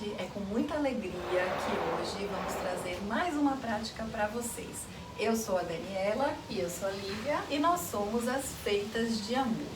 gente, é com muita alegria que hoje vamos trazer mais uma prática para vocês. Eu sou a Daniela E eu sou a Lívia. e nós somos as Feitas de Amor.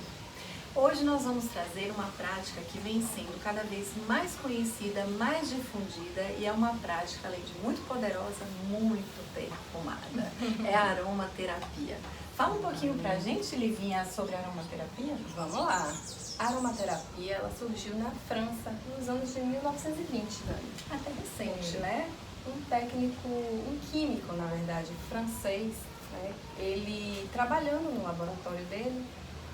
Hoje nós vamos trazer uma prática que vem sendo cada vez mais conhecida, mais difundida e é uma prática, além de muito poderosa, muito perfumada. É a aromaterapia. Fala um pouquinho pra gente, Livinha, sobre a aromaterapia. Vamos lá. A aromaterapia, ela surgiu na França nos anos de 1920, Dani. Até recente, né? Um técnico, um químico, na verdade, francês, né? Ele, trabalhando no laboratório dele,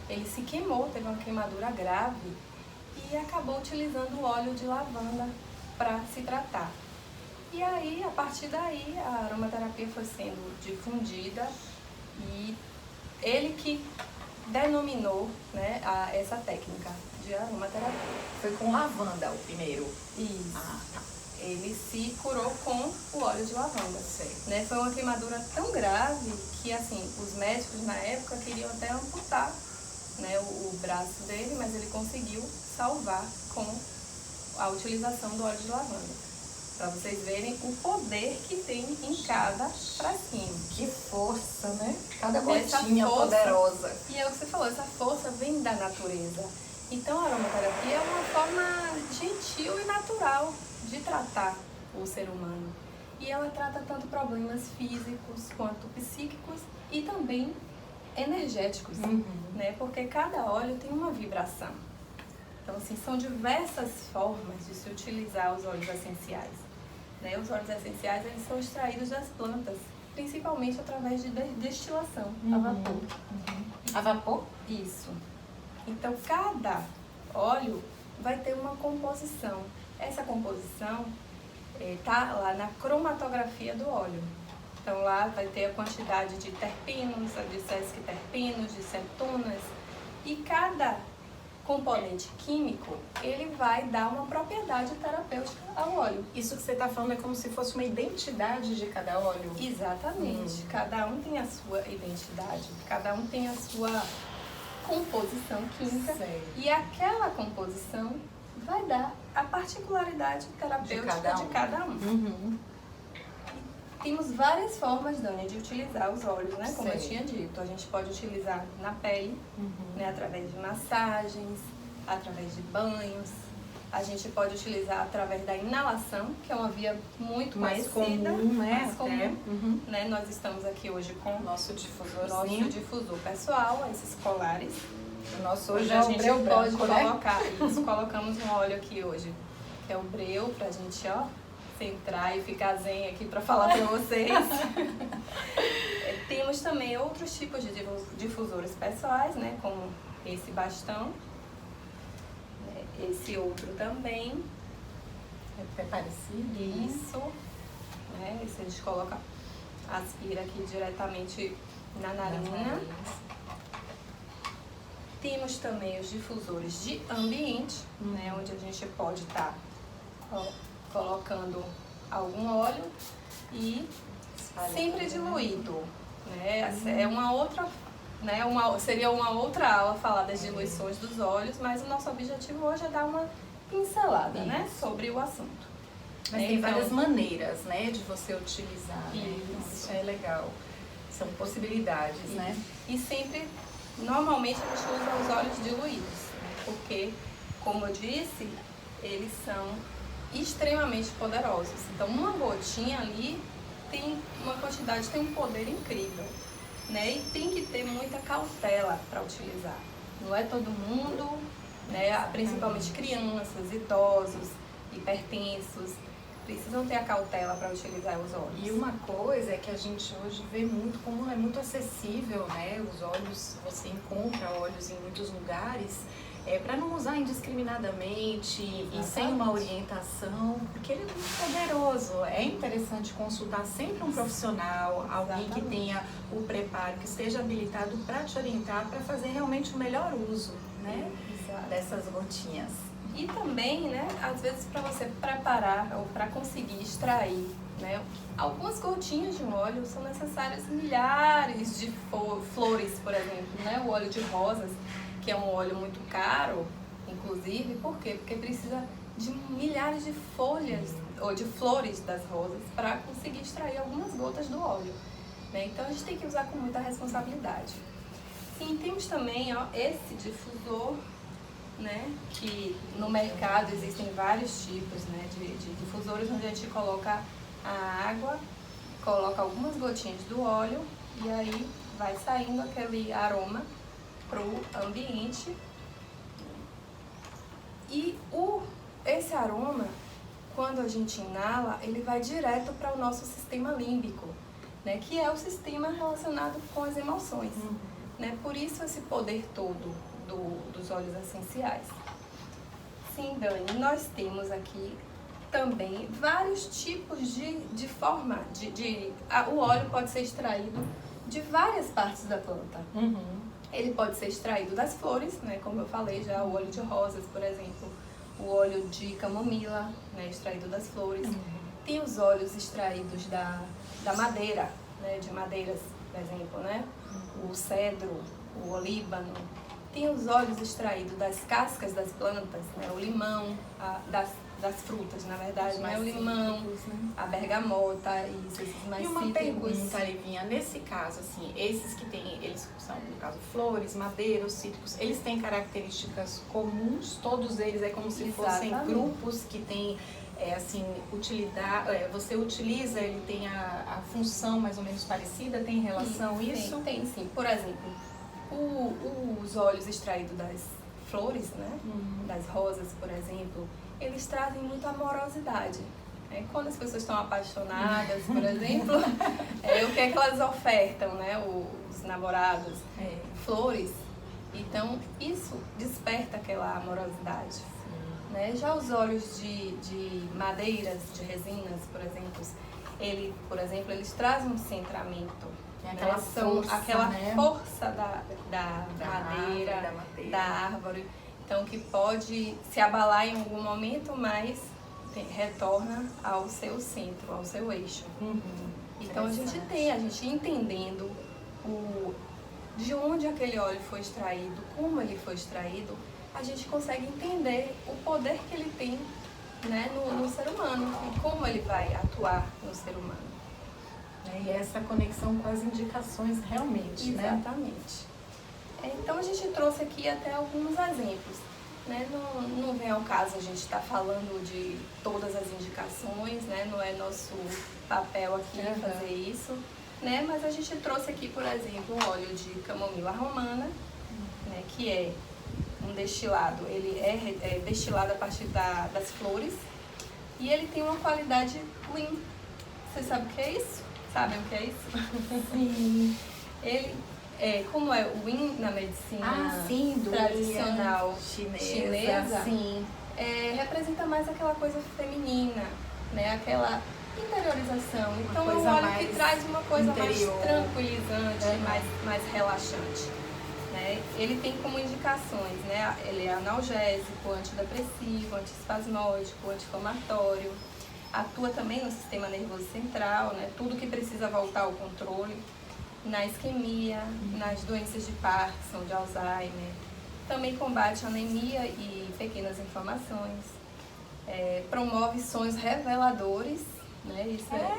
ele se queimou, teve uma queimadura grave e acabou utilizando o óleo de lavanda para se tratar. E aí, a partir daí, a aromaterapia foi sendo difundida e ele que denominou, né, essa técnica de aromaterapia. Foi com lavanda o primeiro. Isso. Ah, tá. Ele se curou com o óleo de lavanda. Certo. Né? Foi uma queimadura tão grave que, assim, os médicos na época queriam até amputar, né, o braço dele, mas ele conseguiu salvar com a utilização do óleo de lavanda. Para vocês verem o poder que tem em cada frasquinho. Que força, né? Cada Essa gotinha força- poderosa. E é o que você falou, essa força vem da natureza. Então a aromaterapia é uma forma gentil e natural de tratar o ser humano. E ela trata tanto problemas físicos quanto psíquicos e também energéticos, né? Porque cada óleo tem uma vibração. Então, assim, são diversas formas de se utilizar os óleos essenciais. Né? Os óleos essenciais, eles são extraídos das plantas, principalmente através de destilação, a vapor. A vapor? Isso. Então, cada óleo vai ter uma composição. Essa composição está lá na cromatografia do óleo. Então, lá vai ter a quantidade de terpenos, de sesquiterpenos, de cetonas. E cada componente químico, ele vai dar uma propriedade terapêutica ao óleo. Isso que você está falando é como se fosse uma identidade de cada óleo. Exatamente. Cada um tem a sua identidade, cada um tem a sua composição química. Sei. E aquela composição vai dar a particularidade terapêutica de cada um. Temos várias formas, Dani, de utilizar os óleos, né? Como eu Sei. tinha dito. A gente pode utilizar na pele, né? Através de massagens, através de banhos. A gente pode utilizar através da inalação, que é uma via muito Mais conhecida, comum, né? mais comum, Até. né? Nós estamos aqui hoje com o Nosso nosso difusorzinho. difusor pessoal, esses colares. O nosso Hoje hoje a é o gente breu pode branco, né? colocar isso. Colocamos um óleo aqui hoje, que é o breu, pra gente, ó, centrar e ficar zen aqui pra falar pra vocês. Temos também outros tipos de difusores pessoais, né? Como esse bastão, esse outro também. É parecido. Isso, né? Esse a gente coloca, aspira aqui diretamente na narina. Temos também os difusores de ambiente, né? Onde a gente pode estar colocando algum óleo e sempre diluído, né? É uma outra, né? Seria uma outra aula falar das diluições dos óleos, mas o nosso objetivo hoje é dar uma pincelada, né? Sobre o assunto. Mas tem Então, várias maneiras, né, de você utilizar, né? Isso. Isso é legal. São possibilidades, né? E sempre, normalmente a gente usa os óleos diluídos, né? Porque, como eu disse, eles são extremamente poderosos. Então, uma gotinha ali tem uma quantidade, tem um poder incrível, né? E tem que ter muita cautela para utilizar. Não é todo mundo, né? Principalmente crianças, idosos, hipertensos, precisam ter a cautela para utilizar os óleos. E uma coisa é que a gente hoje vê muito como é muito acessível, né? Os óleos, você encontra óleos em muitos lugares, para não usar indiscriminadamente e sem uma orientação, porque ele é muito poderoso. É interessante consultar sempre um profissional, alguém que tenha o preparo, que esteja habilitado para te orientar, para fazer realmente o melhor uso, né? Exato. Dessas gotinhas. E também, né, às vezes para você preparar ou para conseguir extrair, né, algumas gotinhas de um óleo são necessárias milhares de flores, por exemplo, né, o óleo de rosas, que é um óleo muito caro, inclusive, por quê? Porque precisa de milhares de folhas ou de flores das rosas para conseguir extrair algumas gotas do óleo, né? Então a gente tem que usar com muita responsabilidade. Sim, temos também esse difusor, né? Que no mercado existem vários tipos, né? de difusores onde a gente coloca a água, coloca algumas gotinhas do óleo e aí vai saindo aquele aroma para o ambiente. E esse aroma, quando a gente inala, ele vai direto para o nosso sistema límbico, né? Que é o sistema relacionado com as emoções. Né? Por isso esse poder todo dos óleos essenciais. Sim, Dani, nós temos aqui também vários tipos de forma, o óleo pode ser extraído de várias partes da planta. Ele pode ser extraído das flores, né? Como eu falei já, o óleo de rosas, por exemplo, o óleo de camomila, né? Extraído das flores. Tem os óleos extraídos da madeira, né? De madeiras, por exemplo, né? O cedro, o olíbano. Tem os óleos extraídos das cascas das plantas, né? O limão, das frutas, na verdade, né? O limão, cítricos, né? A bergamota, esses mais cítricos. E uma cítricos. Pergunta, Livinha, nesse caso, assim, esses que tem, eles são, no caso, flores, madeiras, cítricos, eles têm características comuns, todos eles é como se fossem grupos que têm, assim, utilidade, você utiliza, ele tem a função mais ou menos parecida, tem relação isso? Tem sim. Por exemplo, os óleos extraídos das flores, né? Das rosas, por exemplo, eles trazem muita amorosidade. Quando as pessoas estão apaixonadas, por exemplo, o que é que elas ofertam, né? Os namorados? Flores. Então, isso desperta aquela amorosidade. Né? Já os óleos de madeiras, de resinas, por exemplo, eles trazem um centramento. Aquela força, aquela né? força da madeira, da árvore. Então, que pode se abalar em algum momento, mas retorna ao seu centro, ao seu eixo. Então, a gente entendendo de onde aquele óleo foi extraído, como ele foi extraído, a gente consegue entender o poder que ele tem, né, no ser humano e como ele vai atuar no ser humano. E essa conexão com as indicações realmente, Exatamente. Né? Então a gente trouxe aqui até alguns exemplos. Né? Não vem ao caso a gente estar falando de todas as indicações, né? Não é nosso papel aqui fazer isso. Né? Mas a gente trouxe aqui, por exemplo, um óleo de camomila romana, né? Que é um destilado. Ele é destilado a partir das flores e ele tem uma qualidade clean. Você sabe o que é isso? Sabem o que é isso? Sim. Ele, como é o Yin na medicina tradicional chinesa sim. Representa mais aquela coisa feminina, né? Aquela interiorização. Então é um óleo que traz uma coisa interior, mais tranquilizante, mais relaxante. Né? Ele tem como indicações, né? Ele é analgésico, antidepressivo, antiespasmódico, anti-inflamatório. Atua também no sistema nervoso central, né? Tudo que precisa voltar ao controle, na isquemia, nas doenças de Parkinson, de Alzheimer. Também combate anemia e pequenas inflamações. Promove sonhos reveladores, né? Isso é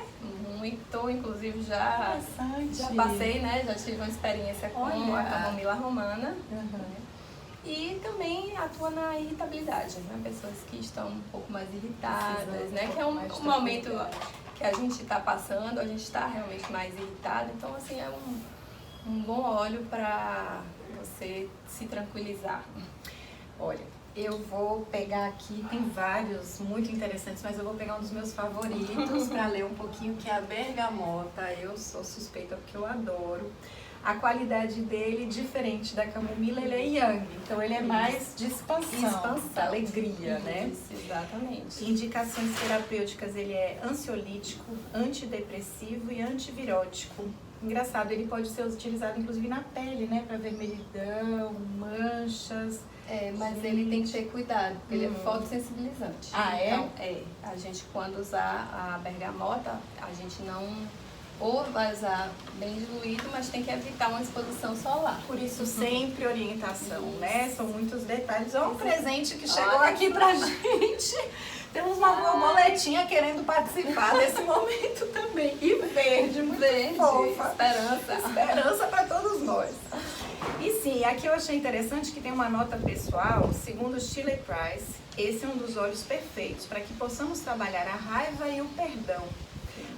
muito, inclusive já passei, né? Já tive uma experiência com a camomila romana. Né? E também atua na irritabilidade, né? Pessoas que estão um pouco mais irritadas, né? Que é um momento que a gente está passando, a gente está realmente mais irritado. Então, assim, é um bom óleo para você se tranquilizar. Olha, eu vou pegar aqui, tem vários muito interessantes, mas eu vou pegar um dos meus favoritos para ler um pouquinho, que é a bergamota. Eu sou suspeita porque eu adoro. A qualidade dele, diferente da camomila, ele é yang, então ele é mais de expansão, da alegria, né? Isso, exatamente. Indicações terapêuticas, ele é ansiolítico, antidepressivo e antivirótico. Engraçado, ele pode ser utilizado inclusive na pele, né? Para vermelhidão, manchas. Mas ele tem que ter cuidado, porque ele é fotossensibilizante. Ah, então, a gente quando usar a bergamota, a gente Ou vai usar bem diluído, mas tem que evitar uma exposição solar. Por isso, sempre orientação, né? São muitos detalhes. É um presente que chegou Olha aqui pra gente. Temos uma borboletinha querendo participar desse momento também. E verde, muito fofa. Esperança. Esperança para todos nós. E sim, aqui eu achei interessante que tem uma nota pessoal, segundo Shirley Price, esse é um dos olhos perfeitos para que possamos trabalhar a raiva e o perdão,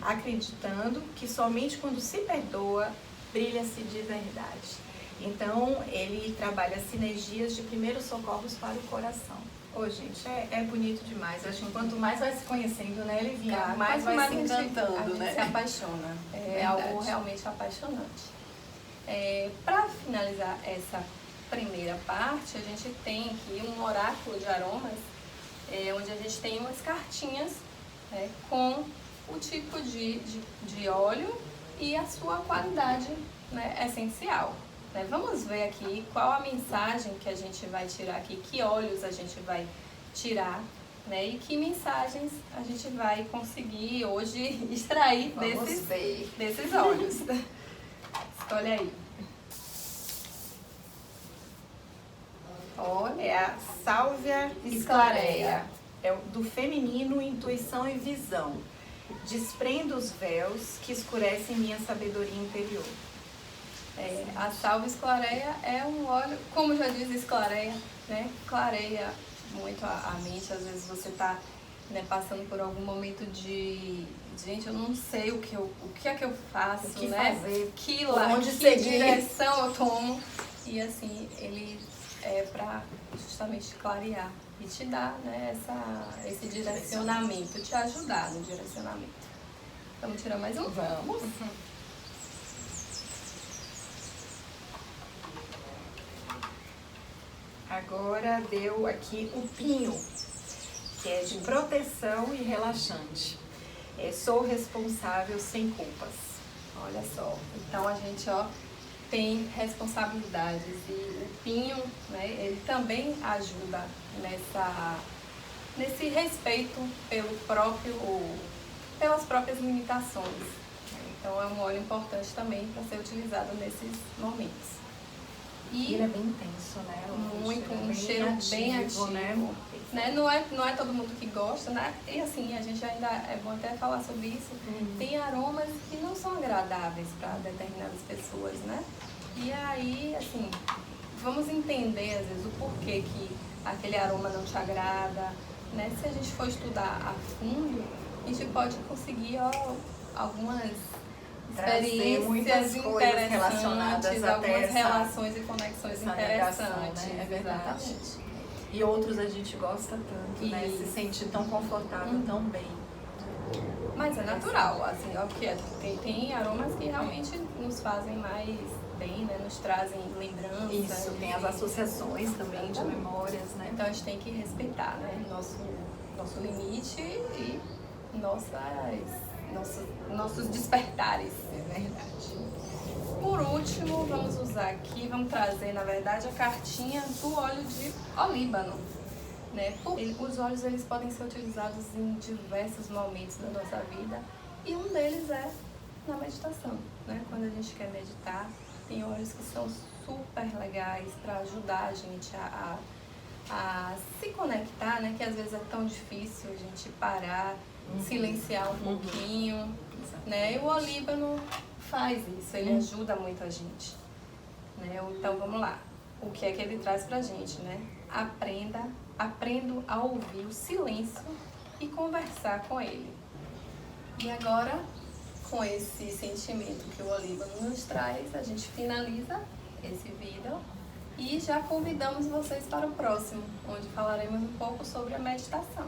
acreditando que somente quando se perdoa, brilha-se de verdade. Então, ele trabalha sinergias de primeiros socorros para o coração. Ô, gente, é bonito demais. Acho que quanto mais vai se conhecendo, né, Livinha, mais vai se encantando, a gente né? se apaixona. É Verdade. algo realmente apaixonante. Para finalizar essa primeira parte, a gente tem aqui um oráculo de aromas, onde a gente tem umas cartinhas com o tipo de óleo e a sua qualidade, né, essencial. Né? Vamos ver aqui qual a mensagem que a gente vai tirar aqui, que óleos a gente vai tirar, né, e que mensagens a gente vai conseguir hoje extrair desses óleos. Escolhe aí. Olha, é a Sálvia Esclareia. É do feminino, intuição e visão. Desprenda os véus que escurecem minha sabedoria interior. A Sálvia Esclareia é um óleo, como já diz, esclareia, né? Clareia muito a mente. Às vezes você está, né, passando por algum momento de gente, eu não sei o que é que eu faço, o que né? fazer, que seguir, direção eu tomo. E assim, ele é para justamente clarear e te dar, né, esse direcionamento, te ajudar no direcionamento. Vamos tirar mais um? Vamos. Agora deu aqui o pinho, que é de proteção e relaxante. Sou responsável sem culpas. Olha só, então a gente tem responsabilidades e o pinho, né, ele também ajuda nesse respeito pelas próprias limitações. Então é um óleo importante também para ser utilizado nesses momentos. E ele é bem intenso, né? Um cheiro bem ativo, né? Não é todo mundo que gosta, né? E assim, a gente ainda é bom até falar sobre isso. Tem aromas que não são agradáveis para determinadas pessoas, né? E aí, assim, vamos entender às vezes o porquê que aquele aroma não te agrada, né? Se a gente for estudar a fundo, a gente pode conseguir algumas experiências coisas relacionadas algumas relações e conexões interessantes, né? É verdade. E outros a gente gosta tanto, né? Se sente tão confortável, tão bem. Mas é natural, assim, tem aromas que realmente nos fazem mais bem, né? Nos trazem lembranças. Isso, tem as associações também de memórias, né? Então a gente tem que respeitar, né? Nosso limite e nossos despertares. É verdade. Por último, vamos trazer, na verdade, a cartinha do óleo de olíbano, né? Os óleos, eles podem ser utilizados em diversos momentos da nossa vida e um deles é na meditação, né? Quando a gente quer meditar, tem óleos que são super legais para ajudar a gente a se conectar, né? Que às vezes é tão difícil a gente parar, silenciar um pouquinho, né? E o olíbano faz isso, ele ajuda muito a gente, né? Então vamos lá, o que é que ele traz pra gente, né? Aprendo a ouvir o silêncio e conversar com ele. E agora, com esse sentimento que o olíbano nos traz, a gente finaliza esse vídeo e já convidamos vocês para o próximo, onde falaremos um pouco sobre a meditação.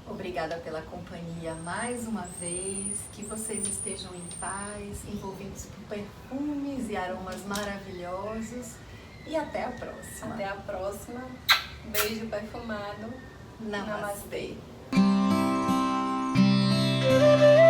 Obrigada pela companhia mais uma vez, que vocês estejam em paz, envolvidos por perfumes e aromas maravilhosos e até a próxima. Até a próxima. Beijo perfumado. Namastê. Namastê.